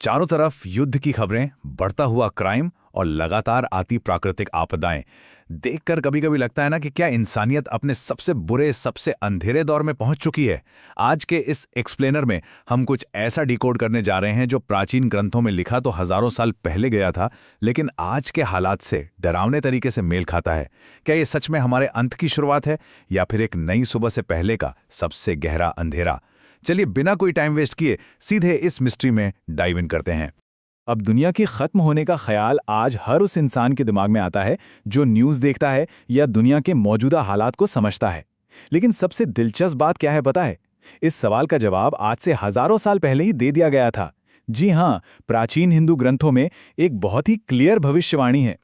चारों तरफ युद्ध की खबरें, बढ़ता हुआ क्राइम और लगातार आती प्राकृतिक आपदाएं देखकर कभी-कभी लगता है ना कि क्या इंसानियत अपने सबसे बुरे, सबसे अंधेरे दौर में पहुंच चुकी है। आज के इस एक्सप्लेनर में हम कुछ ऐसा डिकोड करने जा रहे हैं जो प्राचीन ग्रंथों में लिखा तो हजारों साल पहले गया था, लेकिन आज के हालात से डरावने तरीके से मेल खाता है। क्या ये सच में हमारे अंत की शुरुआत है या फिर एक नई सुबह से पहले का सबसे गहरा अंधेरा? चलिए बिना कोई टाइम वेस्ट किए सीधे इस मिस्ट्री में डाइव इन करते हैं। अब दुनिया के खत्म होने का ख्याल आज हर उस इंसान के दिमाग में आता है जो न्यूज़ देखता है या दुनिया के मौजूदा हालात को समझता है। लेकिन सबसे दिलचस्प बात क्या है पता है? इस सवाल का जवाब आज से हजारों साल पहले ही दे दिया गया था। जी हाँ, प्राचीन हिंदू ग्रंथों में एक बहुत ही क्लियर भविष्यवाणी है।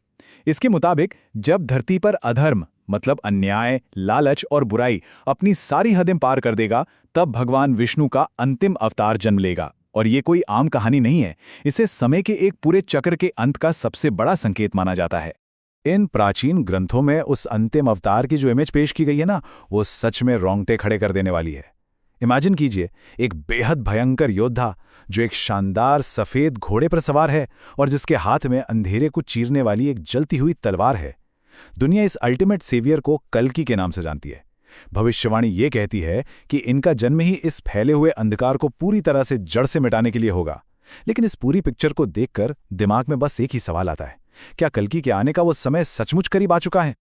इसके मुताबिक जब धरती पर अधर्म मतलब अन्याय, लालच और बुराई अपनी सारी हदें पार कर देगा, तब भगवान विष्णु का अंतिम अवतार जन्म लेगा। और ये कोई आम कहानी नहीं है, इसे समय के एक पूरे चक्र के अंत का सबसे बड़ा संकेत माना जाता है। इन प्राचीन ग्रंथों में उस अंतिम अवतार की जो इमेज पेश की गई है ना, वो सच में रोंगटे खड़े कर देने वाली है। इमेजिन कीजिए, एक बेहद भयंकर योद्धा जो एक शानदार सफेद घोड़े पर सवार है और जिसके हाथ में अंधेरे को चीरने वाली एक जलती हुई तलवार है। दुनिया इस अल्टीमेट सेवियर को कल्कि के नाम से जानती है। भविष्यवाणी ये कहती है कि इनका जन्म ही इस फैले हुए अंधकार को पूरी तरह से जड़ से मिटाने के लिए होगा। लेकिन इस पूरी पिक्चर को देखकर दिमाग में बस एक ही सवाल आता है, क्या कल्कि के आने का वो समय सचमुच करीब आ चुका है?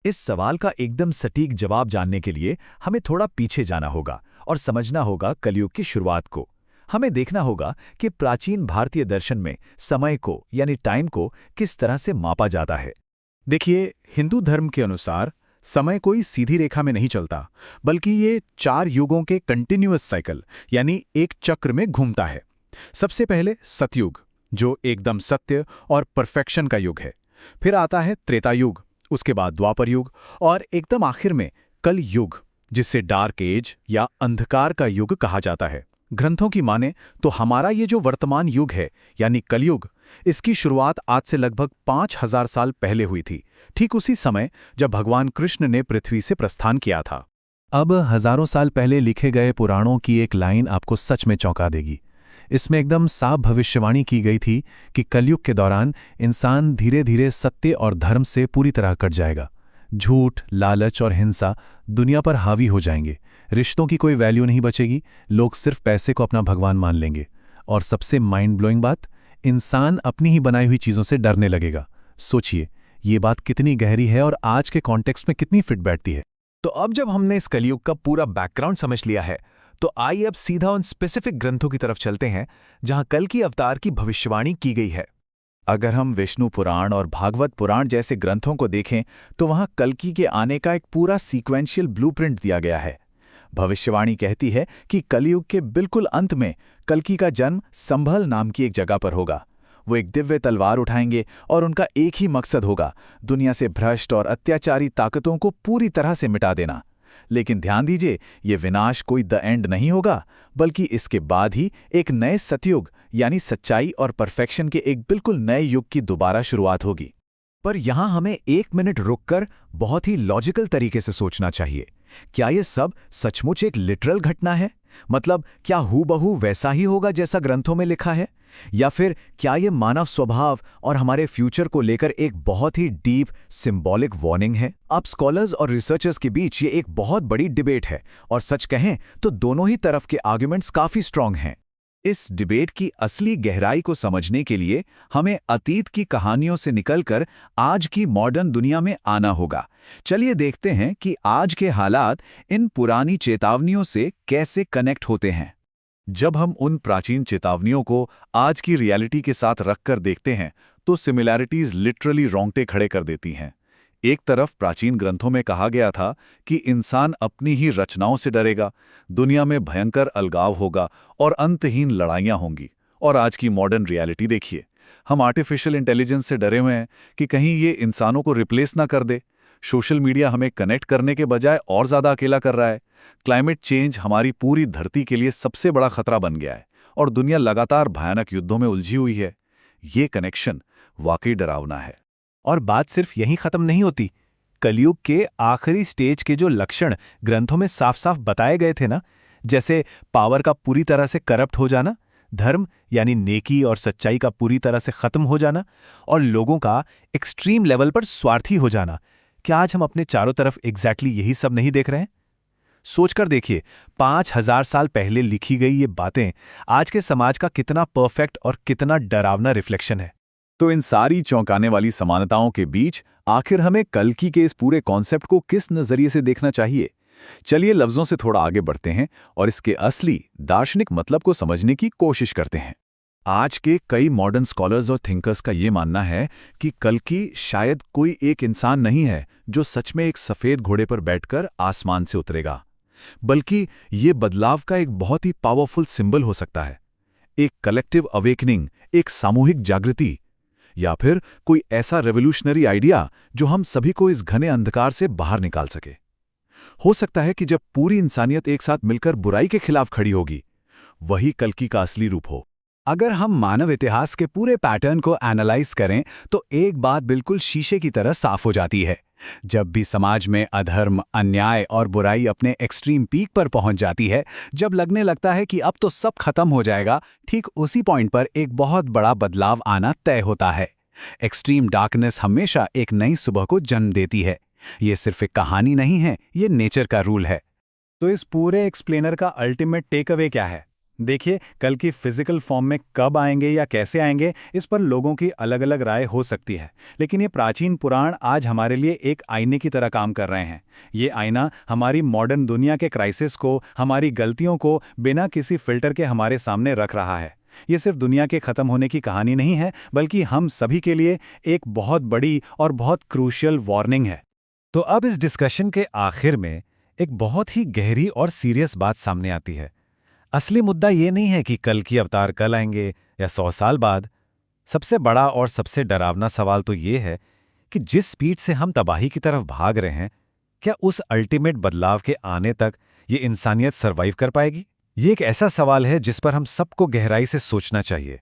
इस सवाल का एकदम सटीक जवाब जानने के लिए हमें थोड़ा पीछे जाना होगा और समझना होगा कलयुग की शुरुआत को। हमें देखना होगा कि प्राचीन भारतीय दर्शन में समय को यानी टाइम को किस तरह से मापा जाता है। देखिए, हिंदू धर्म के अनुसार समय कोई सीधी रेखा में नहीं चलता, बल्कि ये 4 युगों के कंटिन्यूअस साइकिल यानी एक चक्र में घूमता है। सबसे पहले सतयुग, जो एकदम सत्य और परफेक्शन का युग है। फिर आता है त्रेता युग, उसके बाद द्वापर युग और एकदम आखिर में कल युग, जिसे डार्क एज या अंधकार का युग कहा जाता है। ग्रंथों की माने तो हमारा ये जो वर्तमान युग है यानी कलयुग, इसकी शुरुआत आज से लगभग 5000 साल पहले हुई थी, ठीक उसी समय जब भगवान कृष्ण ने पृथ्वी से प्रस्थान किया था। अब हजारों साल पहले लिखे गए पुराणों की एक लाइन आपको सच में चौंका देगी। इसमें एकदम साफ भविष्यवाणी की गई थी कि कलयुग के दौरान इंसान धीरे धीरे सत्य और धर्म से पूरी तरह कट जाएगा। झूठ, लालच और हिंसा दुनिया पर हावी हो जाएंगे। रिश्तों की कोई वैल्यू नहीं बचेगी, लोग सिर्फ पैसे को अपना भगवान मान लेंगे। और सबसे माइंड ब्लोइंग बात, इंसान अपनी ही बनाई हुई चीज़ों से डरने लगेगा। सोचिए, ये बात कितनी गहरी है और आज के कॉन्टेक्स्ट में कितनी फिट बैठती है। तो अब जब हमने इस कलयुग का पूरा बैकग्राउंड समझ लिया है, तो आइए अब सीधा उन स्पेसिफिक ग्रंथों की तरफ चलते हैं जहां कल की अवतार की भविष्यवाणी की गई है। अगर हम विष्णु पुराण और भागवत पुराण जैसे ग्रंथों को देखें तो वहां कल्कि के आने का एक पूरा सीक्वेंशियल ब्लूप्रिंट दिया गया है। भविष्यवाणी कहती है कि कलयुग के बिल्कुल अंत में कल्कि का जन्म संभल नाम की एक जगह पर होगा। वो एक दिव्य तलवार उठाएंगे और उनका एक ही मकसद होगा, दुनिया से भ्रष्ट और अत्याचारी ताकतों को पूरी तरह से मिटा देना। लेकिन ध्यान दीजिए, ये विनाश कोई द एंड नहीं होगा, बल्कि इसके बाद ही एक नए सतयुग यानी सच्चाई और परफेक्शन के एक बिल्कुल नए युग की दोबारा शुरुआत होगी। पर यहां हमें 1 मिनट रुककर बहुत ही लॉजिकल तरीके से सोचना चाहिए। क्या ये सब सचमुच एक लिटरल घटना है? मतलब क्या हूबहू वैसा ही होगा जैसा ग्रंथों में लिखा है? या फिर क्या ये मानव स्वभाव और हमारे फ्यूचर को लेकर एक बहुत ही डीप सिंबॉलिक वार्निंग है? अब स्कॉलर्स और रिसर्चर्स के बीच ये एक बहुत बड़ी डिबेट है और सच कहें तो दोनों ही तरफ के आर्ग्यूमेंट्स काफी स्ट्रांग हैं। इस डिबेट की असली गहराई को समझने के लिए हमें अतीत की कहानियों से निकलकर आज की मॉडर्न दुनिया में आना होगा। चलिए देखते हैं कि आज के हालात इन पुरानी चेतावनियों से कैसे कनेक्ट होते हैं। जब हम उन प्राचीन चेतावनियों को आज की रियलिटी के साथ रखकर देखते हैं तो सिमिलैरिटीज लिटरली रोंगटे खड़े कर देती हैं। एक तरफ प्राचीन ग्रंथों में कहा गया था कि इंसान अपनी ही रचनाओं से डरेगा, दुनिया में भयंकर अलगाव होगा और अंतहीन लड़ाइयां होंगी। और आज की मॉडर्न रियलिटी देखिए, हम आर्टिफिशियल इंटेलिजेंस से डरे हुए हैं कि कहीं ये इंसानों को रिप्लेस ना कर दे। सोशल मीडिया हमें कनेक्ट करने के बजाय और ज़्यादा अकेला कर रहा है। क्लाइमेट चेंज हमारी पूरी धरती के लिए सबसे बड़ा खतरा बन गया है और दुनिया लगातार भयानक युद्धों में उलझी हुई है। ये कनेक्शन वाकई डरावना है। और बात सिर्फ यहीं खत्म नहीं होती। कलयुग के आखिरी स्टेज के जो लक्षण ग्रंथों में साफ साफ बताए गए थे ना, जैसे पावर का पूरी तरह से करप्ट हो जाना, धर्म यानी नेकी और सच्चाई का पूरी तरह से खत्म हो जाना, और लोगों का एक्सट्रीम लेवल पर स्वार्थी हो जाना। क्या आज हम अपने चारों तरफ एग्जैक्टली यही सब नहीं देख रहे हैं? सोचकर देखिए, 5000 साल पहले लिखी गई ये बातें आज के समाज का कितना परफेक्ट और कितना डरावना रिफ्लेक्शन है। तो इन सारी चौंकाने वाली समानताओं के बीच आखिर हमें कल्कि के इस पूरे कॉन्सेप्ट को किस नजरिए से देखना चाहिए? चलिए लफ्जों से थोड़ा आगे बढ़ते हैं और इसके असली दार्शनिक मतलब को समझने की कोशिश करते हैं। आज के कई मॉडर्न स्कॉलर्स और थिंकर्स का ये मानना है कि कल्कि शायद कोई एक इंसान नहीं है जो सच में एक सफेद घोड़े पर बैठकर आसमान से उतरेगा, बल्कि ये बदलाव का एक बहुत ही पावरफुल सिंबल हो सकता है। एक कलेक्टिव अवेकनिंग, एक सामूहिक जागृति, या फिर कोई ऐसा रेवोल्यूशनरी आइडिया जो हम सभी को इस घने अंधकार से बाहर निकाल सके। हो सकता है कि जब पूरी इंसानियत एक साथ मिलकर बुराई के खिलाफ खड़ी होगी, वही कल्कि का असली रूप हो। अगर हम मानव इतिहास के पूरे पैटर्न को एनालाइज करें तो एक बात बिल्कुल शीशे की तरह साफ हो जाती है। जब भी समाज में अधर्म, अन्याय और बुराई अपने एक्सट्रीम पीक पर पहुंच जाती है, जब लगने लगता है कि अब तो सब खत्म हो जाएगा, ठीक उसी पॉइंट पर एक बहुत बड़ा बदलाव आना तय होता है। एक्सट्रीम डार्कनेस हमेशा एक नई सुबह को जन्म देती है। ये सिर्फ एक कहानी नहीं है, ये नेचर का रूल है। तो इस पूरे एक्सप्लेनर का अल्टीमेट टेक अवे क्या है? देखिए, कल की फिजिकल फॉर्म में कब आएंगे या कैसे आएंगे, इस पर लोगों की अलग अलग राय हो सकती है, लेकिन ये प्राचीन पुराण आज हमारे लिए एक आईने की तरह काम कर रहे हैं। ये आईना हमारी मॉडर्न दुनिया के क्राइसिस को, हमारी गलतियों को बिना किसी फिल्टर के हमारे सामने रख रहा है। ये सिर्फ दुनिया के खत्म होने की कहानी नहीं है, बल्कि हम सभी के लिए एक बहुत बड़ी और बहुत क्रूशियल वार्निंग है। तो अब इस डिस्कशन के आखिर में एक बहुत ही गहरी और सीरियस बात सामने आती है। असली मुद्दा ये नहीं है कि कल की अवतार कल आएंगे या 100 साल बाद। सबसे बड़ा और सबसे डरावना सवाल तो ये है कि जिस स्पीड से हम तबाही की तरफ भाग रहे हैं, क्या उस अल्टीमेट बदलाव के आने तक ये इंसानियत सर्वाइव कर पाएगी? ये एक ऐसा सवाल है जिस पर हम सबको गहराई से सोचना चाहिए।